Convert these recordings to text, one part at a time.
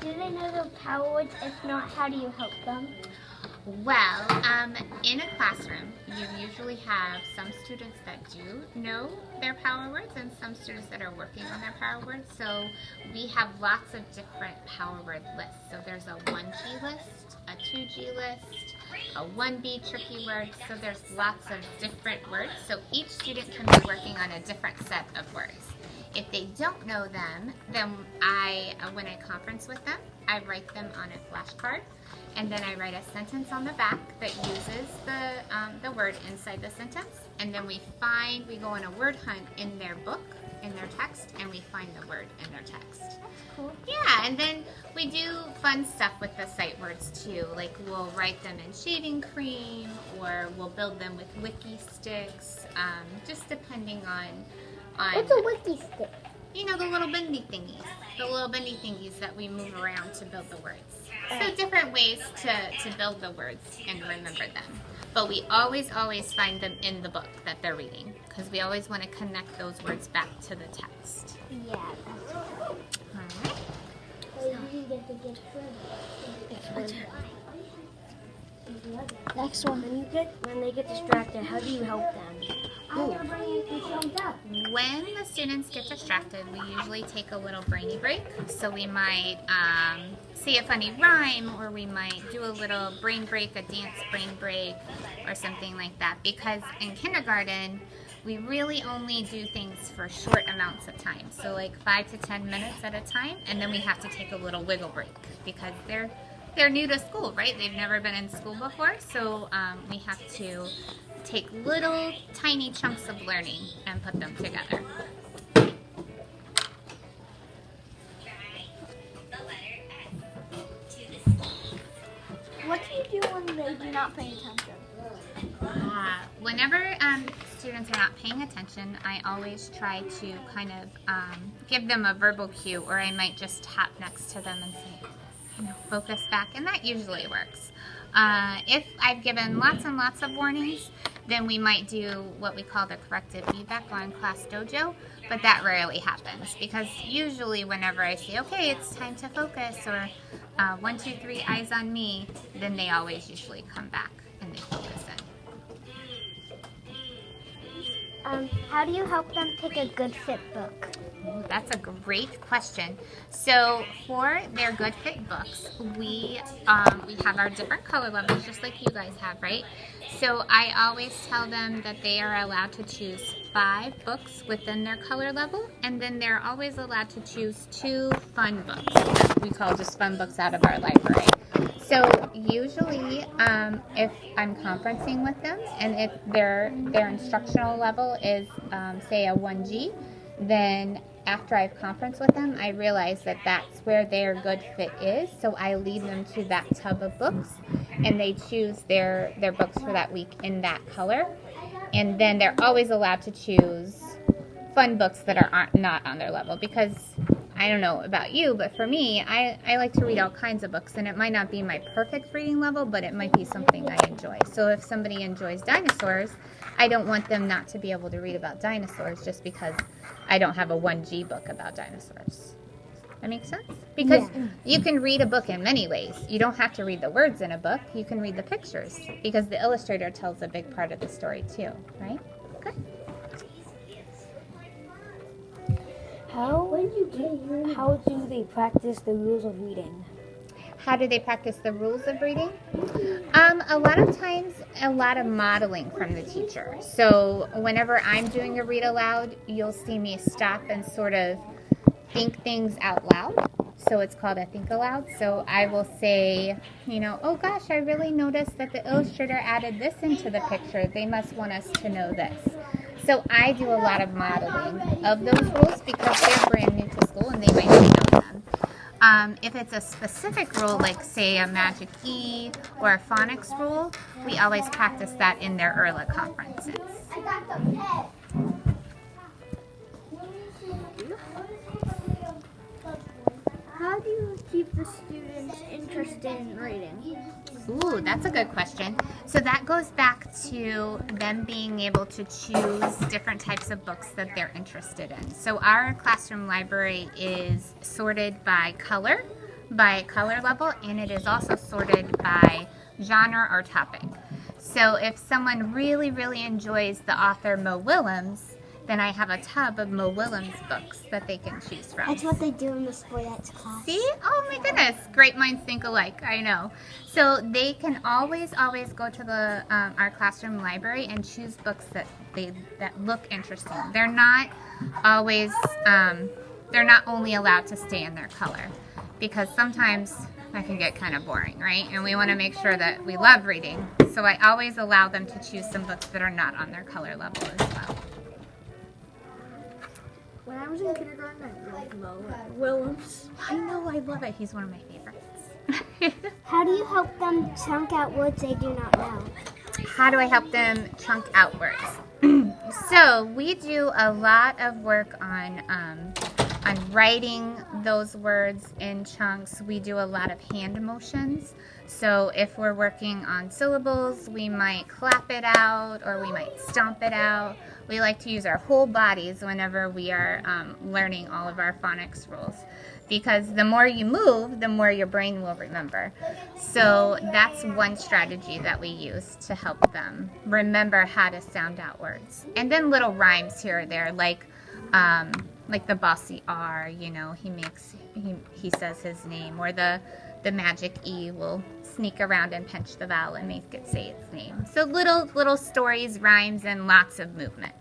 do they know the power words? If not, how do you help them? Well, in a classroom, you usually have some students that do know their power words and some students that are working on their power words. So we have lots of different power word lists. So there's a 1G list, a 2G list, a 1B tricky word. So there's lots of different words. So each student can be working on a different set of words. If they don't know them, then when I conference with them, I write them on a flashcard, and then I write a sentence on the back that uses the word inside the sentence, and then we go on a word hunt in their book, in their text, and we find the word in their text. Cool. Yeah, and then we do fun stuff with the sight words too, like we'll write them in shaving cream, or we'll build them with wiki sticks, just depending on What's a wiki stick? you know, the little bendy thingies that we move around to build the words. So different ways to build the words and remember them. But we always find them in the book that they're reading, because we always want to connect those words back to the text. Yeah. All right. So you get to get further. Next one. When they get distracted, how do you help them? I'm gonna bring you some thumbs up. When the students get distracted, we usually take a little brainy break. So we might say a funny rhyme, or we might do a little brain break, a dance brain break, or something like that. Because in kindergarten, we really only do things for short amounts of time. So like 5 to 10 minutes at a time, and then we have to take a little wiggle break because they're new to school, right? They've never been in school before, so we have to take little tiny chunks of learning and put them together. What do you do when they do not pay attention? Whenever students are not paying attention, I always try to kind of give them a verbal cue, or I might just tap next to them and say, focus back, and that usually works. If I've given lots and lots of warnings, then we might do what we call the corrective feedback on Class Dojo, but that rarely happens, because usually whenever I say, okay, it's time to focus, or 1, 2, 3, eyes on me, then they always usually come back and they focus in. How do you help them pick a good fit book? Ooh, that's a great question. So for their good fit books, we have our different color levels, just like you guys have, right? So I always tell them that they are allowed to choose 5 books within their color level, and then they're always allowed to choose 2 fun books that we call just fun books out of our library. So usually, if I'm conferencing with them, and if their instructional level is, say, a 1G, then after I've conferenced with them, I realize that that's where their good fit is. So I lead them to that tub of books, and they choose their books for that week in that color. And then they're always allowed to choose fun books that are not on their level, because I don't know about you, but for me, I like to read all kinds of books, and it might not be my perfect reading level, but it might be something I enjoy. So if somebody enjoys dinosaurs, I don't want them not to be able to read about dinosaurs just because I don't have a 1G book about dinosaurs. That makes sense? Because you can read a book in many ways. You don't have to read the words in a book. You can read the pictures, because the illustrator tells a big part of the story too, right? Okay. How do they practice the rules of reading? How do they practice the rules of reading? A lot of times, a lot of modeling from the teacher. So whenever I'm doing a read aloud, you'll see me stop and sort of think things out loud. So it's called a think aloud. So I will say, oh gosh, I really noticed that the illustrator added this into the picture. They must want us to know this. So I do a lot of modeling of those rules, because they're brand new to school and they might not know them. If it's a specific rule, like say a Magic E or a phonics rule, we always practice that in their ERLA conferences. How do you keep the students interested in reading? Ooh, that's a good question. So that goes back to them being able to choose different types of books that they're interested in. So our classroom library is sorted by color, by color level, and it is also sorted by genre or topic. So if someone really, really enjoys the author Mo Willems, then I have a tub of Mo Willems books that they can choose from. That's what they do in the sports class. See? Oh my goodness. Great minds think alike. I know. So they can always go to the our classroom library and choose books that look interesting. They're not always they're not only allowed to stay in their color, because sometimes that can get kind of boring, right? And we want to make sure that we love reading. So I always allow them to choose some books that are not on their color level as well. When I was in kindergarten, I liked Mo Willems. I know, I love it. He's one of my favorites. How do you help them chunk out words they do not know? How do I help them chunk out words? So we do a lot of work on writing those words in chunks. We do a lot of hand motions. So if we're working on syllables, we might clap it out or we might stomp it out. We like to use our whole bodies whenever we are learning all of our phonics rules, because the more you move, the more your brain will remember. So that's one strategy that we use to help them remember how to sound out words. And then little rhymes here or there, like the bossy R, you know, he says his name, or the magic E will sneak around and pinch the vowel and make it say its name. So little stories, rhymes, and lots of movement.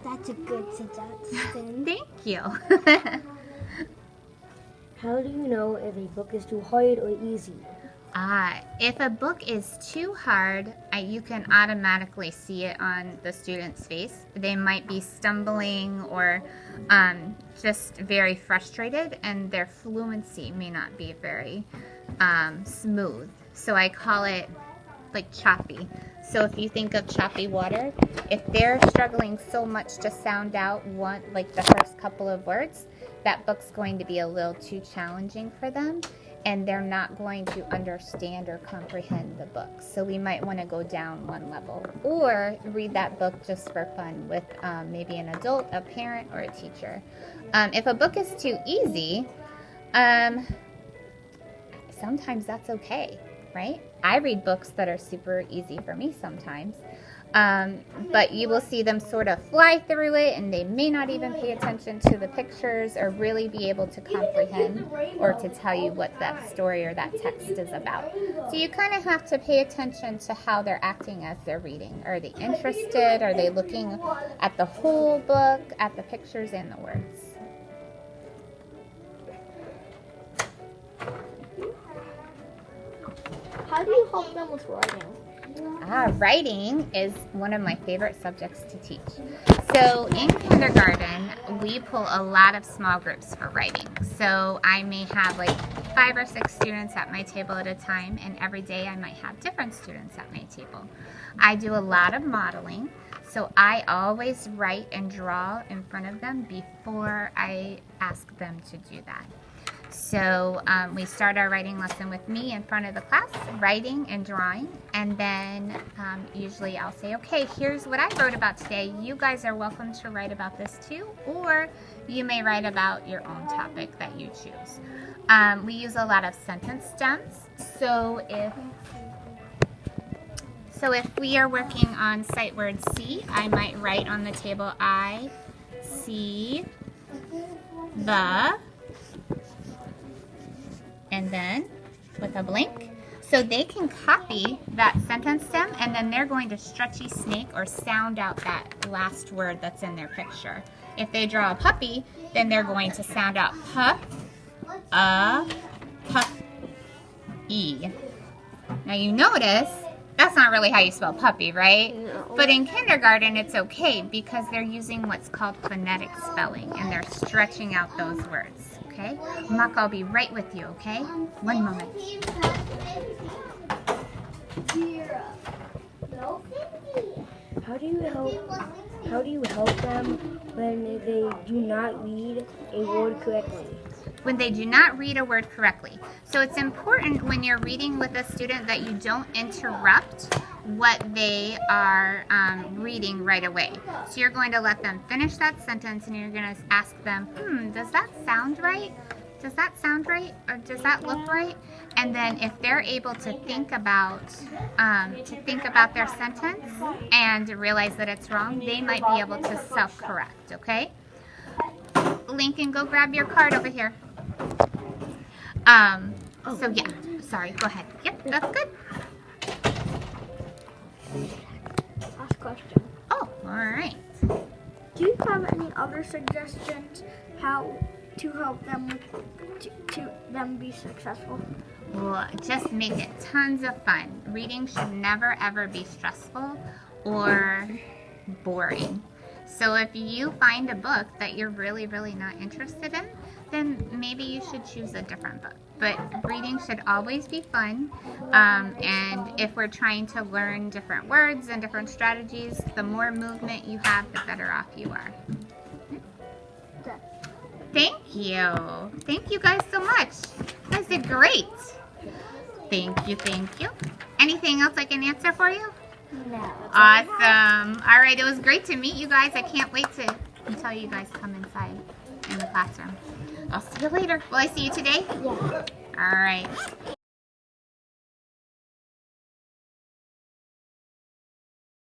That's a good suggestion. Thank you. How do you know if a book is too hard or easy? If a book is too hard, you can automatically see it on the student's face. They might be stumbling or just very frustrated, and their fluency may not be very smooth. So I call it like choppy. So if you think of choppy water, if they're struggling so much to sound out the first couple of words, that book's going to be a little too challenging for them, and they're not going to understand or comprehend the book. So we might want to go down one level, or read that book just for fun with maybe an adult, a parent, or a teacher. If a book is too easy, sometimes that's okay, right? I read books that are super easy for me sometimes. But you will see them sort of fly through it, and they may not even pay attention to the pictures or really be able to comprehend or to tell you what that story or that text is about. So you kind of have to pay attention to how they're acting as they're reading. Are they interested? Are they looking at the whole book, at the pictures and the words? How do you help them with writing? Writing is one of my favorite subjects to teach. So in kindergarten, we pull a lot of small groups for writing. So I may have like 5 or 6 students at my table at a time, and every day I might have different students at my table. I do a lot of modeling, so I always write and draw in front of them before I ask them to do that. So we start our writing lesson with me in front of the class, writing and drawing, and then usually I'll say, okay, here's what I wrote about today. You guys are welcome to write about this too, or you may write about your own topic that you choose. We use a lot of sentence stems. So if we are working on sight word see, I might write on the table, I see the, and then with a blank. So they can copy that sentence stem, and then they're going to stretchy snake or sound out that last word that's in their picture. If they draw a puppy, then they're going to sound out e. Now you notice that's not really how you spell puppy, right? No. But in kindergarten, it's okay because they're using what's called phonetic spelling, and they're stretching out those words. Okay? Mark, I'll be right with you, okay? One moment. How do you help them when they do not read a word correctly? When they do not read a word correctly. So it's important when you're reading with a student that you don't interrupt what they are reading right away. So you're going to let them finish that sentence, and you're going to ask them, does that sound right? does that sound right? Or does that look right? And then if they're able to think about their sentence and realize that it's wrong, they might be able to self-correct, okay? Lincoln, go grab your card over here. So yeah, sorry, go ahead. Yep, that's good. Last question. Oh, all right. Do you have any other suggestions how to help them to them be successful? Well, just make it tons of fun. Reading should never ever be stressful or boring. So if you find a book that you're really, really not interested in, then maybe you should choose a different book. But reading should always be fun. And if we're trying to learn different words and different strategies, the more movement you have, the better off you are. Thank you. Thank you guys so much. You guys did great. Thank you, thank you. Anything else I can answer for you? No. Awesome. All right, it was great to meet you guys. I can't wait until you guys come inside in the classroom. I'll see you later. Will I see you today? Yeah. All right.